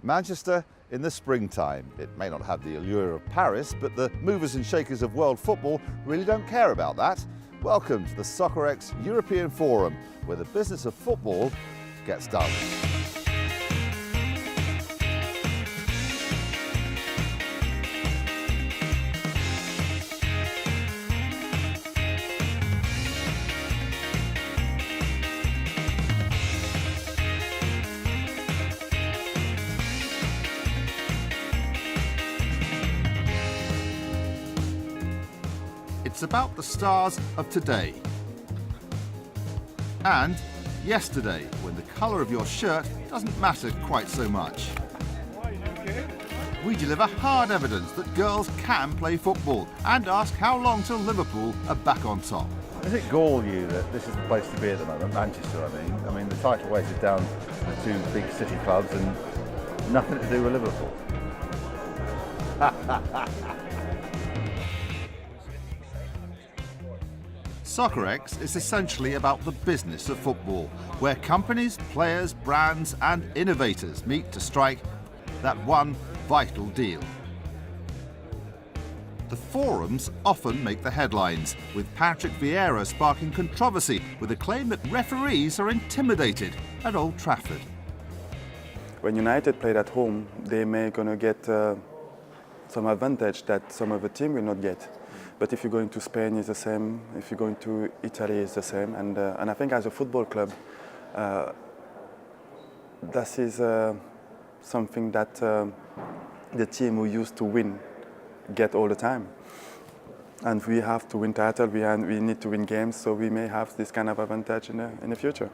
Manchester in the springtime. It may not have the allure of Paris, but the movers and shakers of world football really don't care about that. Welcome to the Soccerex European Forum, where the business of football gets done. It's about the stars of today and yesterday, when the colour of your shirt doesn't matter quite so much. We deliver hard evidence that girls can play football and ask how long till Liverpool are back on top. Does it gall you that this is the place to be at the moment, Manchester, I mean the title race is down to two big city clubs and nothing to do with Liverpool? Soccerex is essentially about the business of football, where companies, players, brands and innovators meet to strike that one vital deal. The forums often make the headlines, with Patrick Vieira sparking controversy with a claim that referees are intimidated at Old Trafford. When United played at home, they may gonna get some advantage that some other team will not get. But if you're going to Spain, it's the same. If you're going to Italy, it's the same. And I think as a football club, this is something that the team who used to win get all the time. And we have to win title, we need to win games, so we may have this kind of advantage in the future.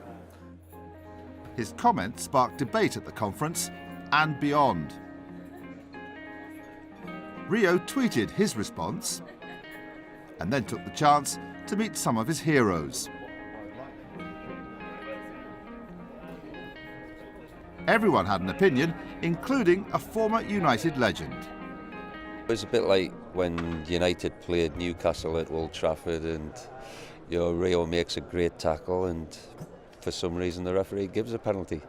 His comments sparked debate at the conference and beyond. Rio tweeted his response and then took the chance to meet some of his heroes. Everyone had an opinion, including a former United legend. It was a bit like when United played Newcastle at Old Trafford and Rio makes a great tackle and for some reason the referee gives a penalty.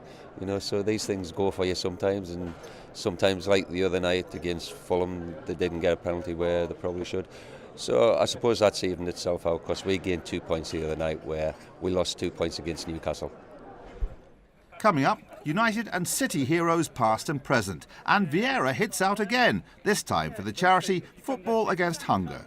So these things go for you sometimes, and sometimes, like the other night against Fulham, they didn't get a penalty where they probably should. So I suppose that's evened itself out, because we gained 2 points the other night where we lost 2 points against Newcastle. Coming up, United and City heroes past and present, and Vieira hits out again, this time for the charity Football Against Hunger.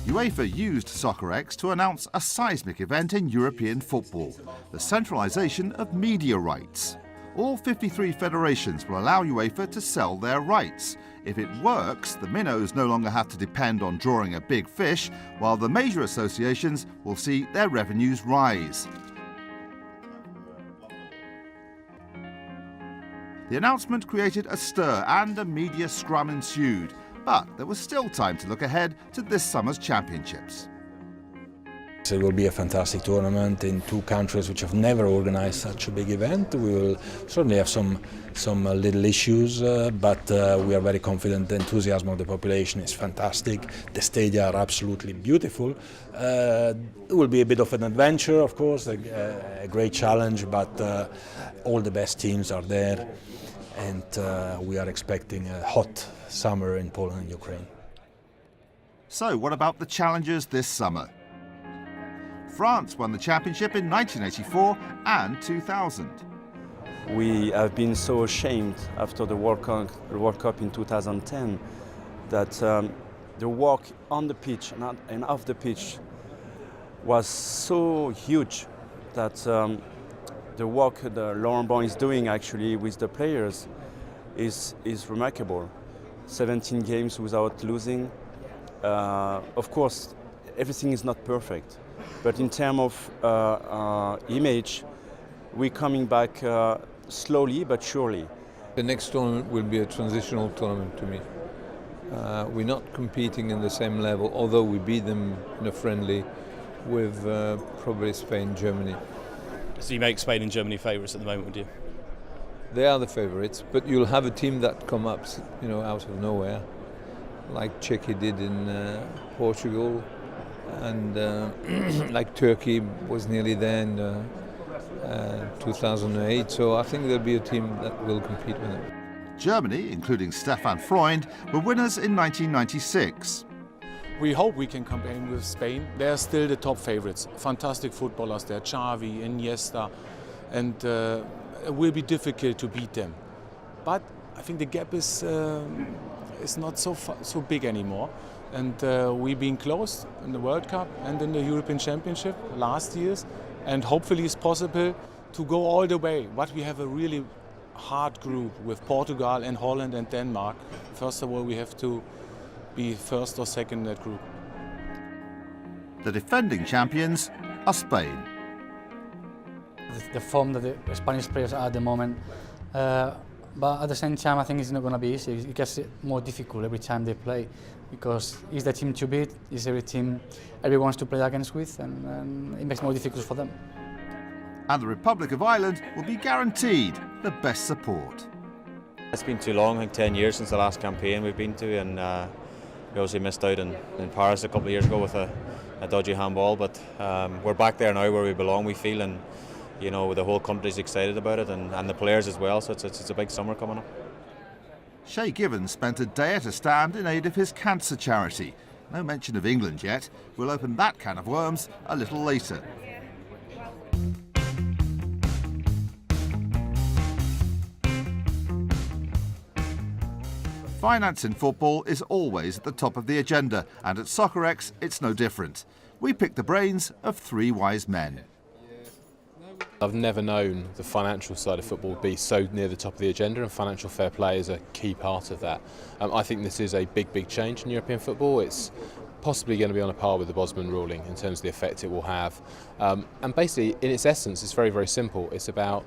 UEFA used Soccerex to announce a seismic event in European football, the centralisation of media rights. All 53 federations will allow UEFA to sell their rights. If it works, the minnows no longer have to depend on drawing a big fish, while the major associations will see their revenues rise. The announcement created a stir and a media scrum ensued, but there was still time to look ahead to this summer's championships. It will be a fantastic tournament in two countries which have never organized such a big event. We will certainly have some little issues, but we are very confident. The enthusiasm of the population is fantastic. The stadia are absolutely beautiful. It will be a bit of an adventure, of course, a great challenge, but all the best teams are there, and we are expecting a hot summer in Poland and Ukraine. So what about the challengers this summer? France won the championship in 1984 and 2000. We have been so ashamed after the World Cup in 2010 that the work on the pitch and off the pitch was so huge that the work that Laurent Bon is doing actually with the players is remarkable. 17 games without losing. Of course, everything is not perfect. But in terms of image, we're coming back slowly but surely. The next tournament will be a transitional tournament to me. We're not competing in the same level, although we beat them in a friendly with probably Spain, Germany. So you make Spain and Germany favourites at the moment, would you? They are the favourites, but you'll have a team that come up, out of nowhere, like Czechia did in Portugal, and like Turkey was nearly there in 2008. So I think there'll be a team that will compete with them. Germany, including Stefan Freund, were winners in 1996. We hope we can compete with Spain. They are still the top favorites. Fantastic footballers there, Xavi, Iniesta, and it will be difficult to beat them. But I think the gap is not so big anymore. And we've been close in the World Cup and in the European Championship last years. And hopefully it's possible to go all the way. But we have a really hard group with Portugal and Holland and Denmark. First of all, we have to be first or second in that group. The defending champions are Spain. The form that the Spanish players are at the moment, but at the same time I think it's not going to be easy. It gets more difficult every time they play because it's the team to beat, it's every team everyone wants to play against with, and it makes it more difficult for them. And the Republic of Ireland will be guaranteed the best support. It's been too long, I think 10 years since the last campaign we've been to, and we obviously missed out in Paris a couple of years ago with a dodgy handball, but we're back there now where we belong, we feel, and you know, the whole country's excited about it, and the players as well, so it's a big summer coming up. Shay Givens spent a day at a stand in aid of his cancer charity. No mention of England yet. We'll open that can of worms a little later. Finance in football is always at the top of the agenda, and at Soccerex it's no different. We pick the brains of three wise men. I've never known the financial side of football be so near the top of the agenda, and financial fair play is a key part of that. I think this is a big change in European football. It's possibly going to be on a par with the Bosman ruling in terms of the effect it will have. And basically, in its essence, it's very simple. It's about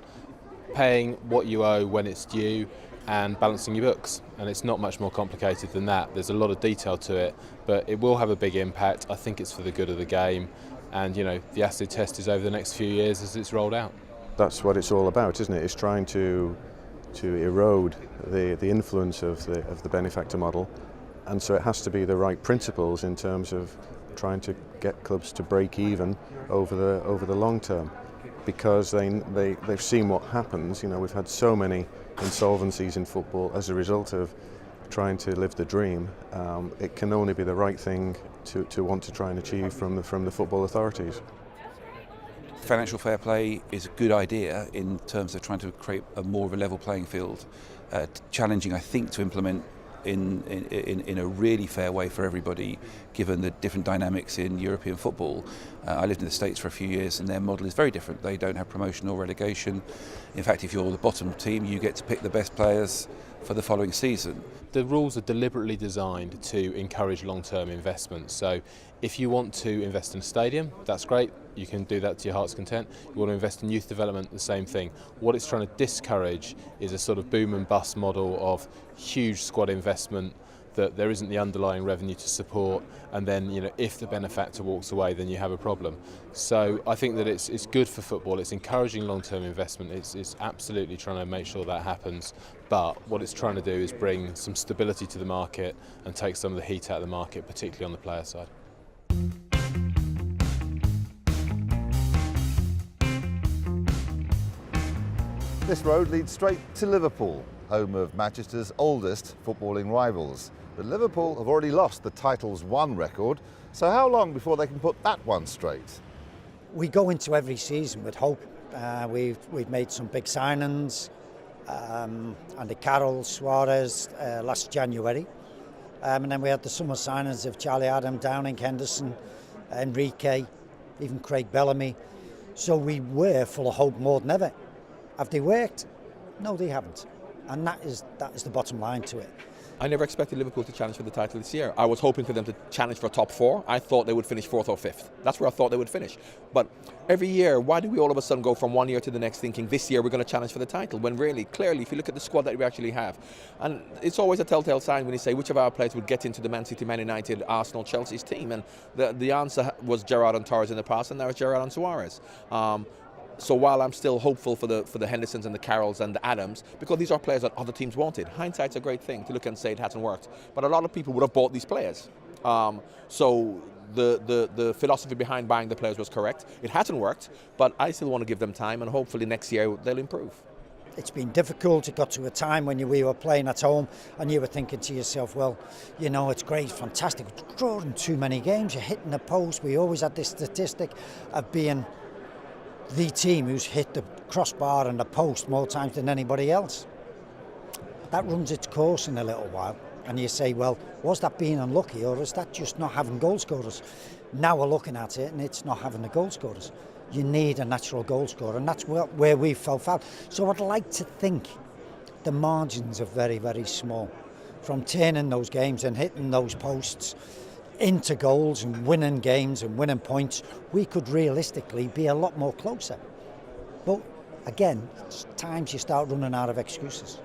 paying what you owe when it's due and balancing your books, and it's not much more complicated than that. There's a lot of detail to it, but it will have a big impact. I think it's for the good of the game, and you know, the acid test is over the next few years as it's rolled out. That's what it's all about, isn't it? It's trying to erode the influence of the benefactor model, and so it has to be the right principles in terms of trying to get clubs to break even over the long term, because they've seen what happens. You know, we've had so many insolvencies in football as a result of trying to live the dream. It can only be the right thing to want to try and achieve from the football authorities. Financial fair play is a good idea in terms of trying to create a more of a level playing field. Challenging, I think, to implement in a really fair way for everybody, given the different dynamics in European football. I lived in the States for a few years, and their model is very different. They don't have promotion or relegation. In fact, if you're the bottom team, you get to pick the best players for the following season. The rules are deliberately designed to encourage long-term investment. So if you want to invest in a stadium, that's great. You can do that to your heart's content. You want to invest in youth development, the same thing. What it's trying to discourage is a sort of boom and bust model of huge squad investment that there isn't the underlying revenue to support, and then, you know, if the benefactor walks away, then you have a problem. So I think that it's good for football. It's encouraging long-term investment. It's absolutely trying to make sure that happens. But what it's trying to do is bring some stability to the market and take some of the heat out of the market, particularly on the player side. This road leads straight to Liverpool, home of Manchester's oldest footballing rivals. But Liverpool have already lost the titles won record, so how long before they can put that one straight? We go into every season with hope. We've made some big signings, Andy Carroll, Suarez last January, and then we had the summer signings of Charlie Adam, Downing, Henderson, Enrique, even Craig Bellamy. So we were full of hope more than ever. Have they worked? No, they haven't, and that is the bottom line to it. I never expected Liverpool to challenge for the title this year. I was hoping for them to challenge for top four. I thought they would finish fourth or fifth. That's where I thought they would finish. But every year, why do we all of a sudden go from one year to the next thinking this year we're going to challenge for the title, when really, clearly, if you look at the squad that we actually have, and it's always a telltale sign when you say which of our players would get into the Man City, Man United, Arsenal, Chelsea's team, and the answer was Gerrard and Torres in the past, and now it's Gerrard and Suarez. So while I'm still hopeful for the Hendersons and the Carrolls and the Adams, because these are players that other teams wanted. Hindsight's a great thing to look and say it hasn't worked, but a lot of people would have bought these players. So the philosophy behind buying the players was correct. It hasn't worked, but I still want to give them time, and hopefully next year they'll improve. It's been difficult. It got to a time when we were playing at home and you were thinking to yourself, well, you know, it's great, fantastic, we're drawing too many games, you're hitting the post. We always had this statistic of being the team who's hit the crossbar and the post more times than anybody else. That runs its course in a little while, and you say, well, was that being unlucky, or is that just not having goal scorers? Now we're looking at it and it's not having the goal scorers. You need a natural goal scorer, and that's where we fell foul. So I'd like to think the margins are very, very small. From turning those games and hitting those posts into goals and winning games and winning points, we could realistically be a lot more closer. But again, it's times you start running out of excuses.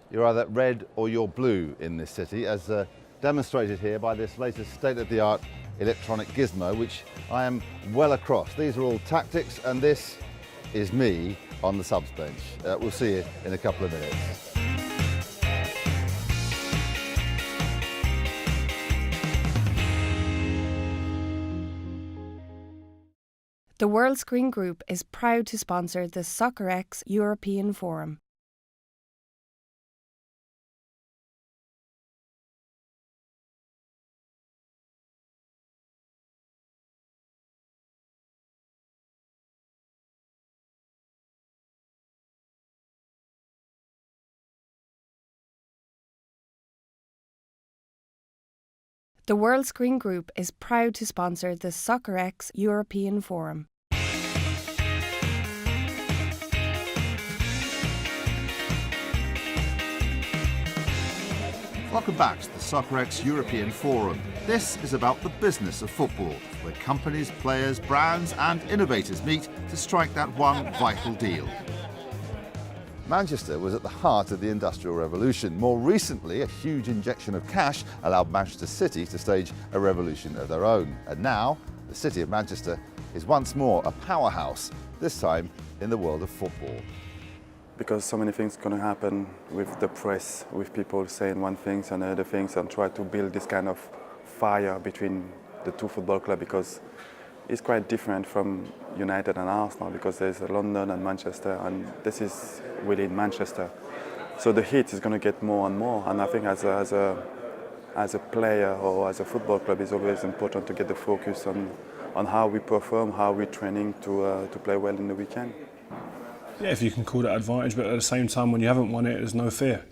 You're either red or you're blue in this city, as demonstrated here by this latest state-of-the-art electronic gizmo, which I am well across. These are all tactics, and this is me on the subs bench. We'll see you in a couple of minutes. The World Screen Group is proud to sponsor the Soccerex European Forum. The World Screen Group is proud to sponsor the Soccerex European Forum. Welcome back to the Soccerex European Forum. This is about the business of football, where companies, players, brands and innovators meet to strike that one vital deal. Manchester was at the heart of the Industrial Revolution. More recently, a huge injection of cash allowed Manchester City to stage a revolution of their own. And now, the city of Manchester is once more a powerhouse, this time in the world of football. Because so many things are going to happen with the press, with people saying one thing and other things, and try to build this kind of fire between the two football clubs, because it's quite different from United and Arsenal, because there's London and Manchester, and this is really in Manchester. So the heat is going to get more and more, and I think as a player or as a football club, it's always important to get the focus on how we perform, how we're training to play well in the weekend. Yeah, if you can call that advantage, but at the same time, when you haven't won it, there's no fear.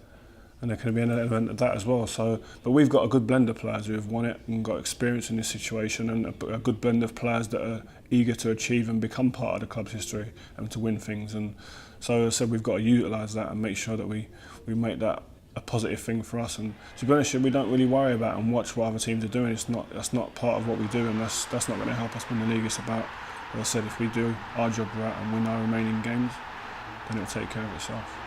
And there can be an element of that as well. So, but we've got a good blend of players who have won it and got experience in this situation, and a good blend of players that are eager to achieve and become part of the club's history and to win things. And so, as I said, we've got to utilise that and make sure that we make that a positive thing for us. And to be honest, we don't really worry about and watch what other teams are doing. That's not part of what we do, and that's not going to help us win the league. It's about, as I said, if we do our job right and win our remaining games, then it'll take care of itself.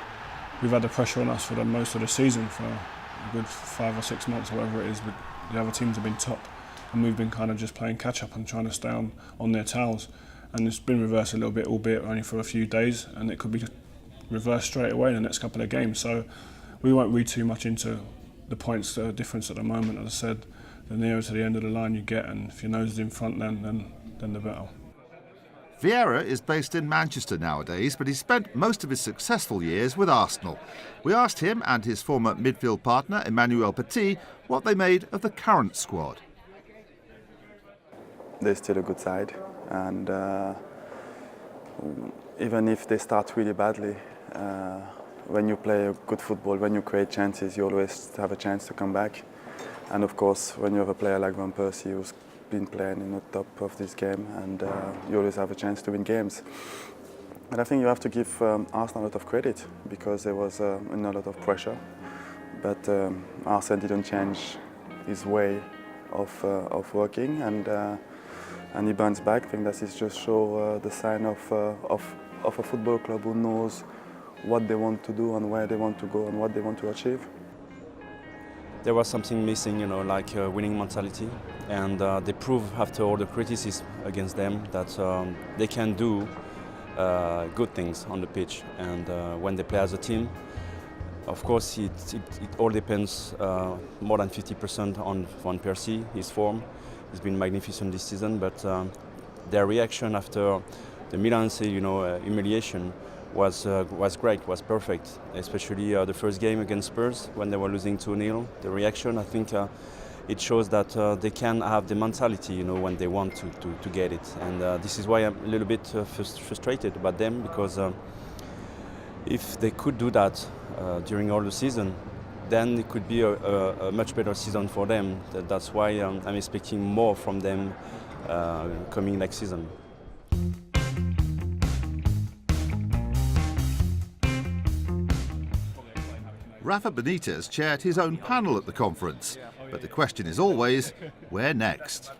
We've had the pressure on us for the most of the season for a good 5 or 6 months, whatever it is, but the other teams have been top, and we've been kind of just playing catch up and trying to stay on their tails. And it's been reversed a little bit, albeit only for a few days, and it could be reversed straight away in the next couple of games. So we won't read too much into the points difference at the moment. As I said, the nearer to the end of the line you get, and if your nose is in front, then the better. Vieira is based in Manchester nowadays, but he spent most of his successful years with Arsenal. We asked him and his former midfield partner, Emmanuel Petit, what they made of the current squad. They're still a good side, and even if they start really badly, when you play good football, when you create chances, you always have a chance to come back. And of course, when you have a player like Van Persie who's been playing in the top of this game, and you always have a chance to win games. And I think you have to give Arsenal a lot of credit, because there was a lot of pressure, but Arsene didn't change his way of working, and he bounced back. I think that is just show the sign of a football club who knows what they want to do and where they want to go and what they want to achieve. There was something missing, like a winning mentality, and they proved after all the criticism against them that they can do good things on the pitch, and when they play as a team, of course it all depends more than 50% on Van Persie, his form, It's been magnificent this season, but their reaction after the Milan humiliation was great, was perfect. Especially the first game against Spurs when they were losing 2-0. The reaction, I think, it shows that they can have the mentality, when they want to get it. And this is why I'm a little bit frustrated about them, because if they could do that during all the season, then it could be a much better season for them. That's why I'm expecting more from them coming next season. Rafa Benitez chaired his own panel at the conference, but the question is always, where next?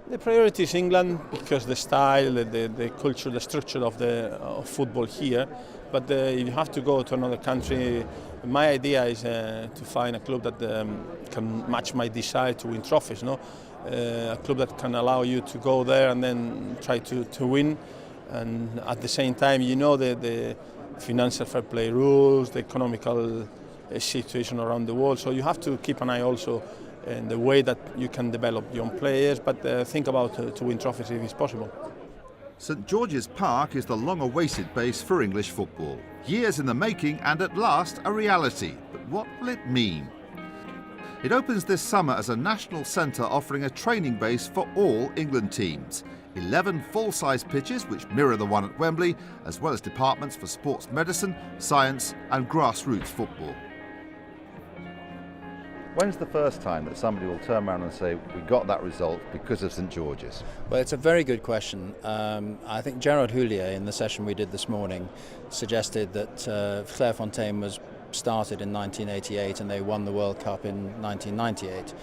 The priority is England because the style, the culture, the structure of football here. But if you have to go to another country, my idea is to find a club that can match my desire to win trophies. A club that can allow you to go there and then try to win. And at the same time, the financial fair play rules, the economical situation around the world. So you have to keep an eye also in the way that you can develop young players, but think about to win trophies if it's possible. St George's Park is the long-awaited base for English football. Years in the making and at last a reality. But what will it mean? It opens this summer as a national centre offering a training base for all England teams. 11 full-size pitches which mirror the one at Wembley, as well as departments for sports medicine, science and grassroots football. When's the first time that somebody will turn around and say, we got that result because of St George's? Well, it's a very good question. I think Gerard Houllier, in the session we did this morning, suggested that Clairefontaine was started in 1988 and they won the World Cup in 1998.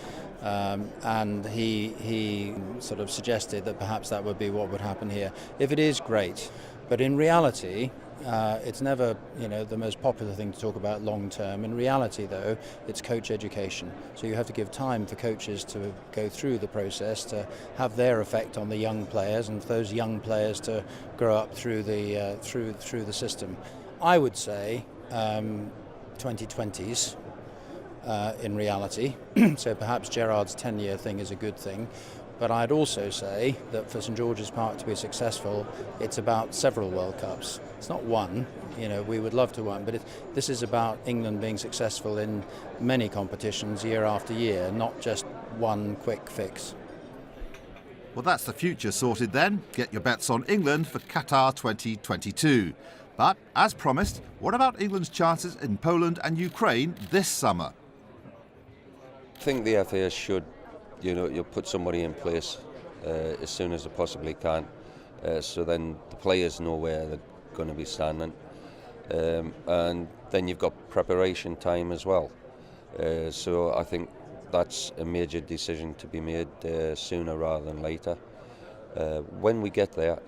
And he sort of suggested that perhaps that would be what would happen here. If it is, great. But in reality, it's never, the most popular thing to talk about long term. In reality, though, it's coach education. So you have to give time for coaches to go through the process, to have their effect on the young players, and for those young players to grow up through the through the system. I would say 2020s. In reality, so perhaps Gerard's 10-year thing is a good thing, but I'd also say that for St George's Park to be successful, it's about several World Cups. It's not one, we would love to win, but this is about England being successful in many competitions year after year, not just one quick fix. Well, that's the future sorted then. Get your bets on England for Qatar 2022. But, as promised, what about England's chances in Poland and Ukraine this summer? I think the FA should, you'll put somebody in place as soon as they possibly can, so then the players know where they're going to be standing, and then you've got preparation time as well. So I think that's a major decision to be made sooner rather than later. When we get there,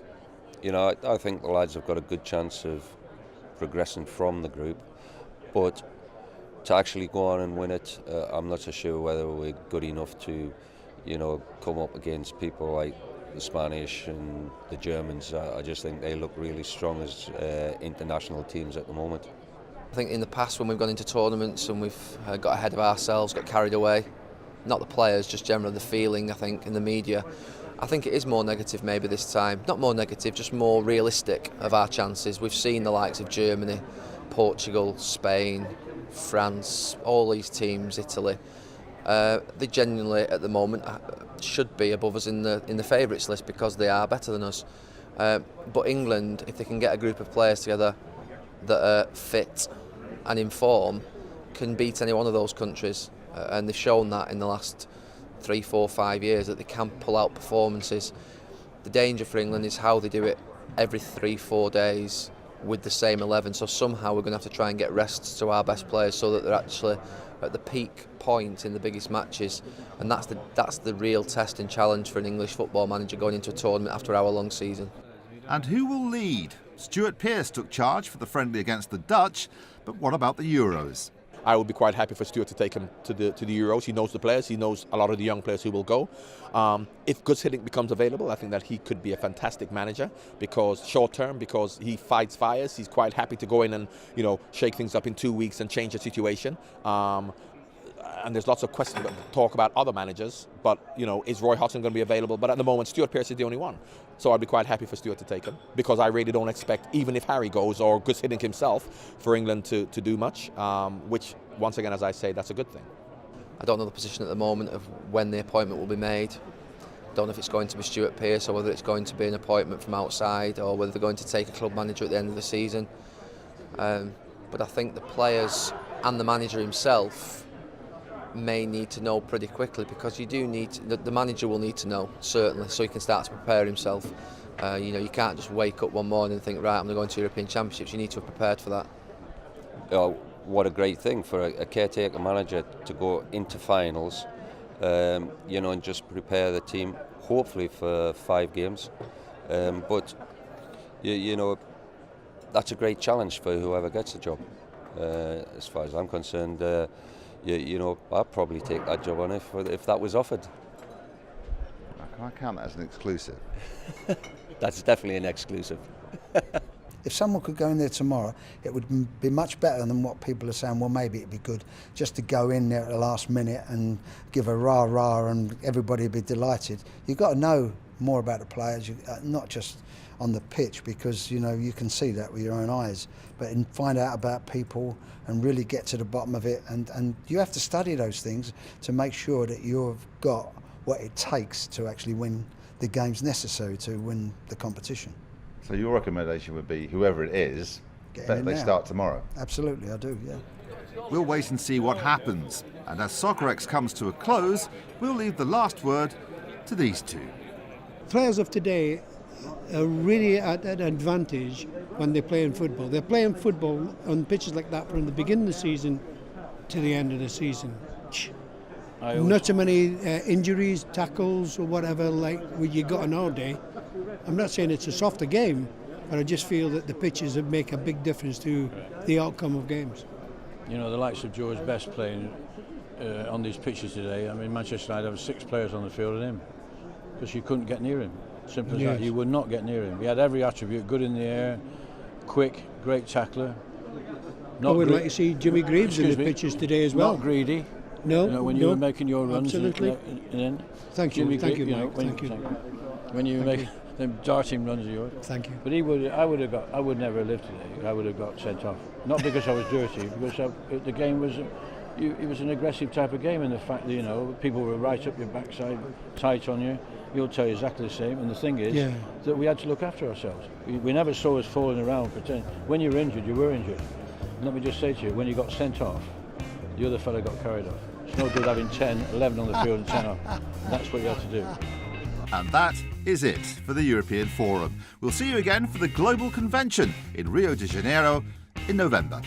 I think the lads have got a good chance of progressing from the group, but to actually go on and win it, I'm not so sure whether we're good enough to, come up against people like the Spanish and the Germans. I just think they look really strong as international teams at the moment. I think in the past when we've gone into tournaments and we've got ahead of ourselves, got carried away, not the players, just generally the feeling, I think, in the media, I think it is more negative maybe this time. Not more negative, just more realistic of our chances. We've seen the likes of Germany, Portugal, Spain, France, all these teams, Italy. They genuinely at the moment should be above us in the favourites list because they are better than us. But England, if they can get a group of players together that are fit and in form, can beat any one of those countries. And they've shown that in the last 3, 4, 5 years that they can pull out performances. The danger for England is how they do it every 3, 4 days with the same 11, so somehow we're going to have to try and get rests to our best players so that they're actually at the peak point in the biggest matches, and that's the real test and challenge for an English football manager going into a tournament after our long season. And who will lead? Stuart Pearce took charge for the friendly against the Dutch, but what about the Euros? I would be quite happy for Stuart to take him to the Euros. He knows the players. He knows a lot of the young players who will go. If Gus Hiddink becomes available, I think that he could be a fantastic manager because short term, because he fights fires. He's quite happy to go in and shake things up in 2 weeks and change the situation. and there's lots of questions, talk about other managers, but is Roy Hodgson going to be available? But at the moment, Stuart Pearce is the only one. So I'd be quite happy for Stuart to take him, because I really don't expect, even if Harry goes or Gus Hiddink himself, for England to do much, which, once again, as I say, that's a good thing. I don't know the position at the moment of when the appointment will be made. Don't know if it's going to be Stuart Pearce or whether it's going to be an appointment from outside, or whether they're going to take a club manager at the end of the season. But I think the players and the manager himself may need to know pretty quickly, because you do need the manager will need to know, certainly, so he can start to prepare himself. You can't just wake up one morning and think, right, I'm going to go into European Championships. You need to have prepared for that. What a great thing for a caretaker manager to go into finals, and just prepare the team, hopefully for 5 games. But that's a great challenge for whoever gets the job. As far as I'm concerned, I'd probably take that job on if that was offered. Can I count that as an exclusive? That's definitely an exclusive. If someone could go in there tomorrow, it would be much better than what people are saying, well, maybe it'd be good just to go in there at the last minute and give a rah-rah and everybody would be delighted. You've got to know more about the players, not just on the pitch, because you can see that with your own eyes, but find out about people and really get to the bottom of it, and you have to study those things to make sure that you've got what it takes to actually win the games necessary to win the competition. So your recommendation would be, whoever it is, they start tomorrow? Absolutely, I do, yeah. We'll wait and see what happens, and as Soccerex comes to a close, we'll leave the last word to these two. Players of today are really at an advantage when they play in football. They're playing football on pitches like that from the beginning of the season to the end of the season. Not so many injuries, tackles or whatever like you got in our day. I'm not saying it's a softer game, but I just feel that the pitches make a big difference to the outcome of games. The likes of George Best playing on these pitches today. I mean, Manchester United have 6 players on the field and him, because you couldn't get near him. Simple as that. You would not get near him. He had every attribute: good in the air, quick, great tackler. I would like to see Jimmy Greaves in the pitches today as well. Not greedy. No, when you were making your runs. Absolutely. Thank you, Mike. Thank you. When you make them darting runs of yours. Thank you. But I would never have lived today. I would have got sent off. Not because I was dirty, because the game was. It was an aggressive type of game, and the fact that people were right up your backside, tight on you. You'll tell you exactly the same. And the thing is that we had to look after ourselves. We never saw us falling around, pretend. When you were injured, you were injured. And let me just say to you, when you got sent off, the other fella got carried off. It's no good having 10, 11 on the field and 10 off. And that's what you have to do. And that is it for the European Forum. We'll see you again for the Global Convention in Rio de Janeiro in November.